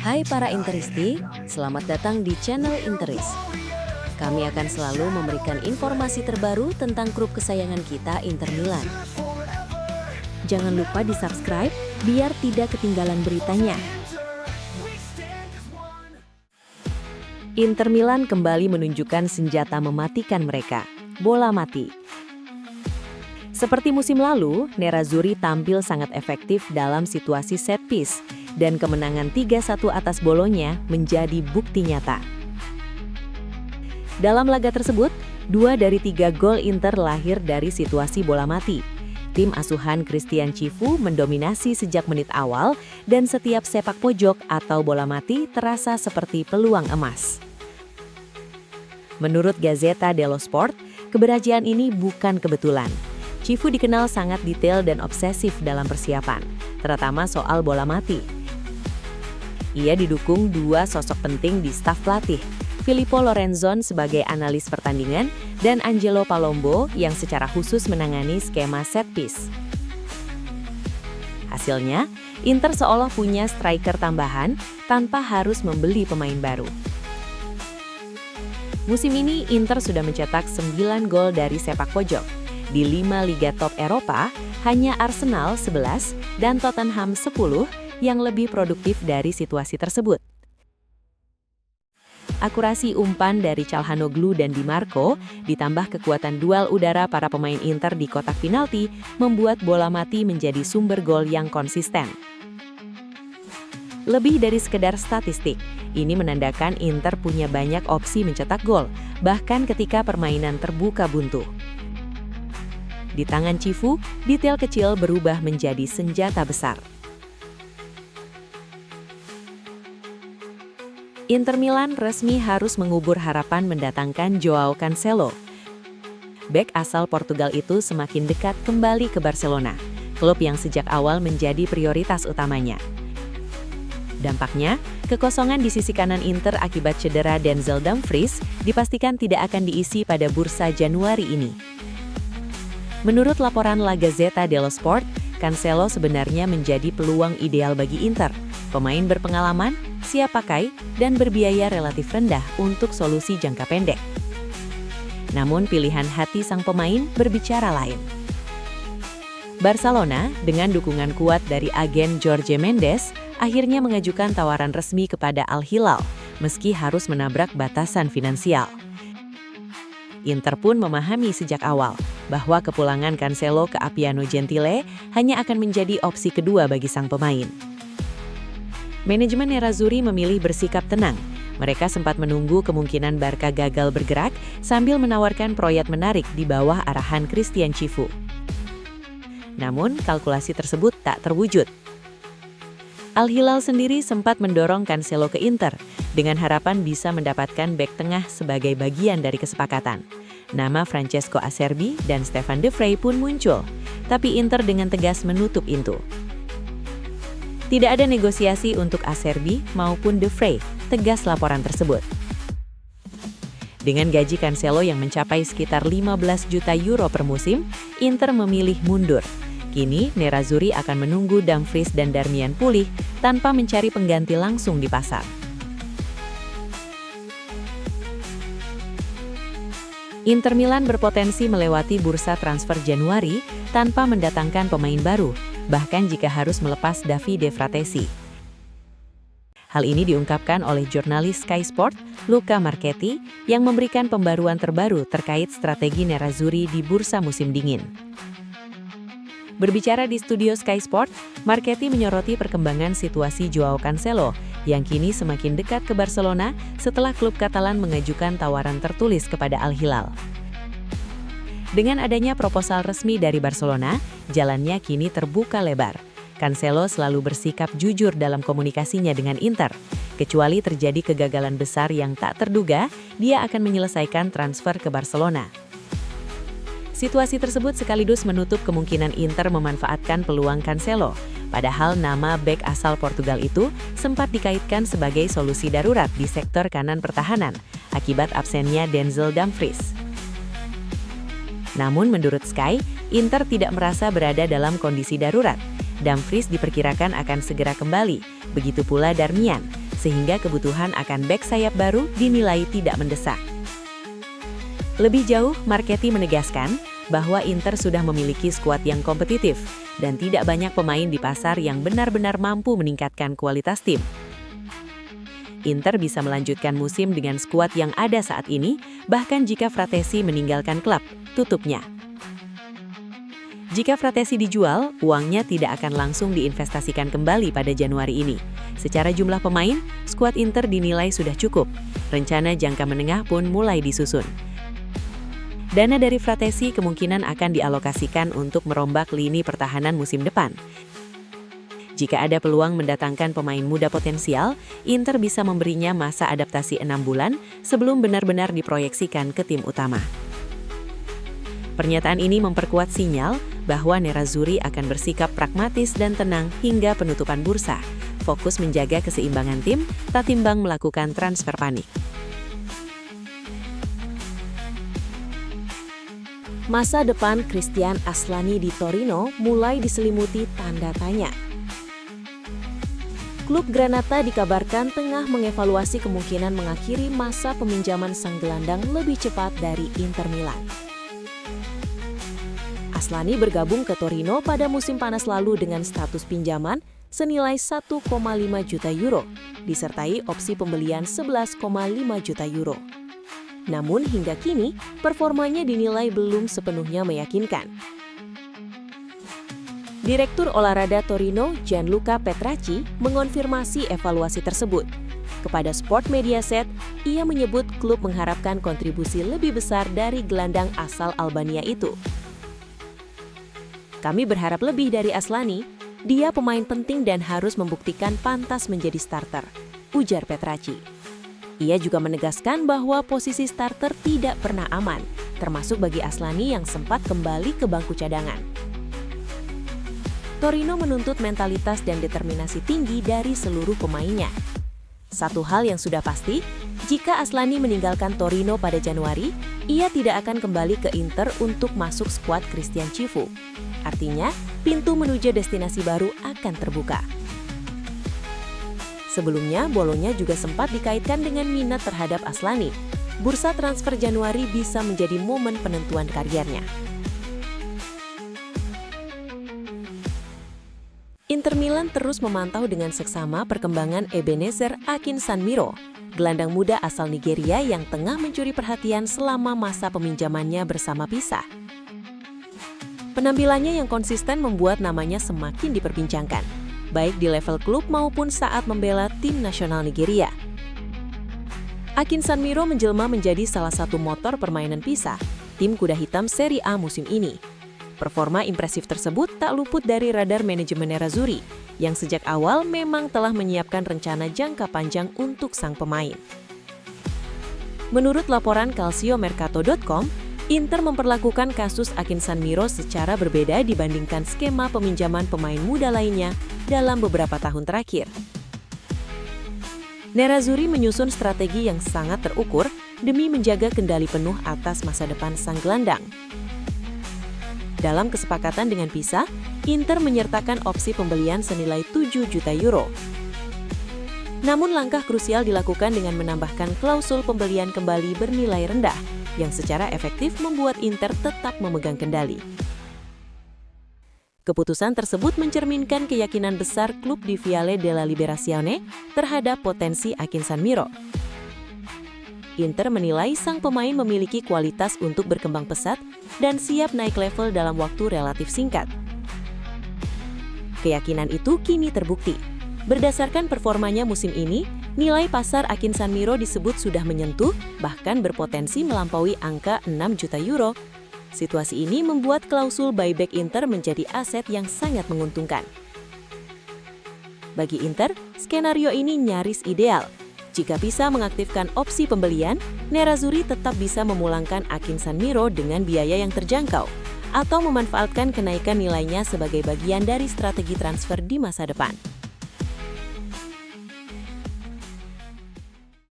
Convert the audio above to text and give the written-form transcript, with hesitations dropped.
Hai para Interisti, selamat datang di channel Interis. Kami akan selalu memberikan informasi terbaru tentang klub kesayangan kita, Inter Milan. Jangan lupa di-subscribe biar tidak ketinggalan beritanya. Inter Milan kembali menunjukkan senjata mematikan mereka, bola mati. Seperti musim lalu, Nerazzurri tampil sangat efektif dalam situasi set piece, dan kemenangan 3-1 atas Bolonya menjadi bukti nyata. Dalam laga tersebut, 2 dari 3 gol Inter lahir dari situasi bola mati. Tim asuhan Christian Cifu mendominasi sejak menit awal, dan setiap sepak pojok atau bola mati terasa seperti peluang emas. Menurut Gazzetta dello Sport, keberhasilan ini bukan kebetulan. Cifu dikenal sangat detail dan obsesif dalam persiapan, terutama soal bola mati. Ia didukung 2 sosok penting di staf pelatih, Filippo Lorenzon sebagai analis pertandingan dan Angelo Palombo yang secara khusus menangani skema set piece. Hasilnya, Inter seolah punya striker tambahan tanpa harus membeli pemain baru. Musim ini Inter sudah mencetak 9 gol dari sepak pojok. Di 5 liga top Eropa, hanya Arsenal 11 dan Tottenham 10 yang lebih produktif dari situasi tersebut. Akurasi umpan dari Calhanoglu dan Di Marco, ditambah kekuatan duel udara para pemain Inter di kotak penalti, membuat bola mati menjadi sumber gol yang konsisten. Lebih dari sekedar statistik, ini menandakan Inter punya banyak opsi mencetak gol, bahkan ketika permainan terbuka buntu. Di tangan Cifu, detail kecil berubah menjadi senjata besar. Inter Milan resmi harus mengubur harapan mendatangkan Joao Cancelo. Bek asal Portugal itu semakin dekat kembali ke Barcelona, klub yang sejak awal menjadi prioritas utamanya. Dampaknya, kekosongan di sisi kanan Inter akibat cedera Denzel Dumfries dipastikan tidak akan diisi pada bursa Januari ini. Menurut laporan La Gazzetta dello Sport, Cancelo sebenarnya menjadi peluang ideal bagi Inter. Pemain berpengalaman, siap pakai, dan berbiaya relatif rendah untuk solusi jangka pendek. Namun pilihan hati sang pemain berbicara lain. Barcelona, dengan dukungan kuat dari agen Jorge Mendes, akhirnya mengajukan tawaran resmi kepada Al Hilal, meski harus menabrak batasan finansial. Inter pun memahami sejak awal bahwa kepulangan Cancelo ke Appiano Gentile hanya akan menjadi opsi kedua bagi sang pemain. Manajemen Nerazzurri memilih bersikap tenang. Mereka sempat menunggu kemungkinan Barca gagal bergerak sambil menawarkan proyek menarik di bawah arahan Christian Cifu. Namun, kalkulasi tersebut tak terwujud. Al Hilal sendiri sempat mendorong Cancelo ke Inter dengan harapan bisa mendapatkan bek tengah sebagai bagian dari kesepakatan. Nama Francesco Acerbi dan Stefan De Vrij pun muncul, tapi Inter dengan tegas menutup pintu. Tidak ada negosiasi untuk Acerbi maupun De Vrij, tegas laporan tersebut. Dengan gaji Cancelo yang mencapai sekitar 15 juta euro per musim, Inter memilih mundur. Kini, Nerazzurri akan menunggu Dumfries dan Darmian pulih tanpa mencari pengganti langsung di pasar. Inter Milan berpotensi melewati bursa transfer Januari tanpa mendatangkan pemain baru, bahkan jika harus melepas Davide Fratesi. Hal ini diungkapkan oleh jurnalis Sky Sport, Luca Marchetti, yang memberikan pembaruan terbaru terkait strategi Nerazzurri di bursa musim dingin. Berbicara di studio Sky Sport, Marchetti menyoroti perkembangan situasi Joao Cancelo, yang kini semakin dekat ke Barcelona setelah klub Katalan mengajukan tawaran tertulis kepada Al Hilal. Dengan adanya proposal resmi dari Barcelona, jalannya kini terbuka lebar. Cancelo selalu bersikap jujur dalam komunikasinya dengan Inter. Kecuali terjadi kegagalan besar yang tak terduga, dia akan menyelesaikan transfer ke Barcelona. Situasi tersebut sekaligus menutup kemungkinan Inter memanfaatkan peluang Cancelo, padahal nama bek asal Portugal itu sempat dikaitkan sebagai solusi darurat di sektor kanan pertahanan akibat absennya Denzel Dumfries. Namun menurut Sky, Inter tidak merasa berada dalam kondisi darurat. Dumfries diperkirakan akan segera kembali, begitu pula Darmian, sehingga kebutuhan akan bek sayap baru dinilai tidak mendesak. Lebih jauh, Marchetti menegaskan bahwa Inter sudah memiliki skuad yang kompetitif dan tidak banyak pemain di pasar yang benar-benar mampu meningkatkan kualitas tim. Inter bisa melanjutkan musim dengan skuad yang ada saat ini, bahkan jika Fratesi meninggalkan klub, tutupnya. Jika Fratesi dijual, uangnya tidak akan langsung diinvestasikan kembali pada Januari ini. Secara jumlah pemain, skuad Inter dinilai sudah cukup. Rencana jangka menengah pun mulai disusun. Dana dari Fratesi kemungkinan akan dialokasikan untuk merombak lini pertahanan musim depan. Jika ada peluang mendatangkan pemain muda potensial, Inter bisa memberinya masa adaptasi 6 bulan sebelum benar-benar diproyeksikan ke tim utama. Pernyataan ini memperkuat sinyal bahwa Nerazzurri akan bersikap pragmatis dan tenang hingga penutupan bursa, fokus menjaga keseimbangan tim, tak timbang melakukan transfer panik. Masa depan Christian Aslani di Torino mulai diselimuti tanda tanya. Klub Granata dikabarkan tengah mengevaluasi kemungkinan mengakhiri masa peminjaman sang gelandang lebih cepat dari Inter Milan. Aslani bergabung ke Torino pada musim panas lalu dengan status pinjaman senilai 1,5 juta euro, disertai opsi pembelian 11,5 juta euro. Namun hingga kini, performanya dinilai belum sepenuhnya meyakinkan. Direktur olahraga Torino, Gianluca Petracci, mengonfirmasi evaluasi tersebut. Kepada Sport Mediaset, ia menyebut klub mengharapkan kontribusi lebih besar dari gelandang asal Albania itu. Kami berharap lebih dari Aslani, dia pemain penting dan harus membuktikan pantas menjadi starter, ujar Petracci. Ia juga menegaskan bahwa posisi starter tidak pernah aman, termasuk bagi Aslani yang sempat kembali ke bangku cadangan. Torino menuntut mentalitas dan determinasi tinggi dari seluruh pemainnya. Satu hal yang sudah pasti, jika Aslani meninggalkan Torino pada Januari, ia tidak akan kembali ke Inter untuk masuk skuad Christian Cifu. Artinya, pintu menuju destinasi baru akan terbuka. Sebelumnya, Bologna juga sempat dikaitkan dengan minat terhadap Aslani. Bursa transfer Januari bisa menjadi momen penentuan kariernya. Inter Milan terus memantau dengan seksama perkembangan Ebenezer Akinsanmiro, gelandang muda asal Nigeria yang tengah mencuri perhatian selama masa peminjamannya bersama Pisa. Penampilannya yang konsisten membuat namanya semakin diperbincangkan, baik di level klub maupun saat membela tim nasional Nigeria. Akinsanmiro menjelma menjadi salah satu motor permainan Pisa, tim kuda hitam Serie A musim ini. Performa impresif tersebut tak luput dari radar manajemen Nerazzurri, yang sejak awal memang telah menyiapkan rencana jangka panjang untuk sang pemain. Menurut laporan calciomercato.com, Inter memperlakukan kasus Akinsanmiro secara berbeda dibandingkan skema peminjaman pemain muda lainnya dalam beberapa tahun terakhir. Nerazzurri menyusun strategi yang sangat terukur demi menjaga kendali penuh atas masa depan sang gelandang. Dalam kesepakatan dengan Pisa, Inter menyertakan opsi pembelian senilai 7 juta euro. Namun langkah krusial dilakukan dengan menambahkan klausul pembelian kembali bernilai rendah, yang secara efektif membuat Inter tetap memegang kendali. Keputusan tersebut mencerminkan keyakinan besar klub di Viale della Liberazione terhadap potensi Akinsanmiro. Inter menilai sang pemain memiliki kualitas untuk berkembang pesat dan siap naik level dalam waktu relatif singkat. Keyakinan itu kini terbukti. Berdasarkan performanya musim ini, nilai pasar Akinsanmiro disebut sudah menyentuh, bahkan berpotensi melampaui angka 6 juta euro. Situasi ini membuat klausul buyback Inter menjadi aset yang sangat menguntungkan. Bagi Inter, skenario ini nyaris ideal. Jika bisa mengaktifkan opsi pembelian, Nerazzurri tetap bisa memulangkan Akinsanmiro dengan biaya yang terjangkau, atau memanfaatkan kenaikan nilainya sebagai bagian dari strategi transfer di masa depan.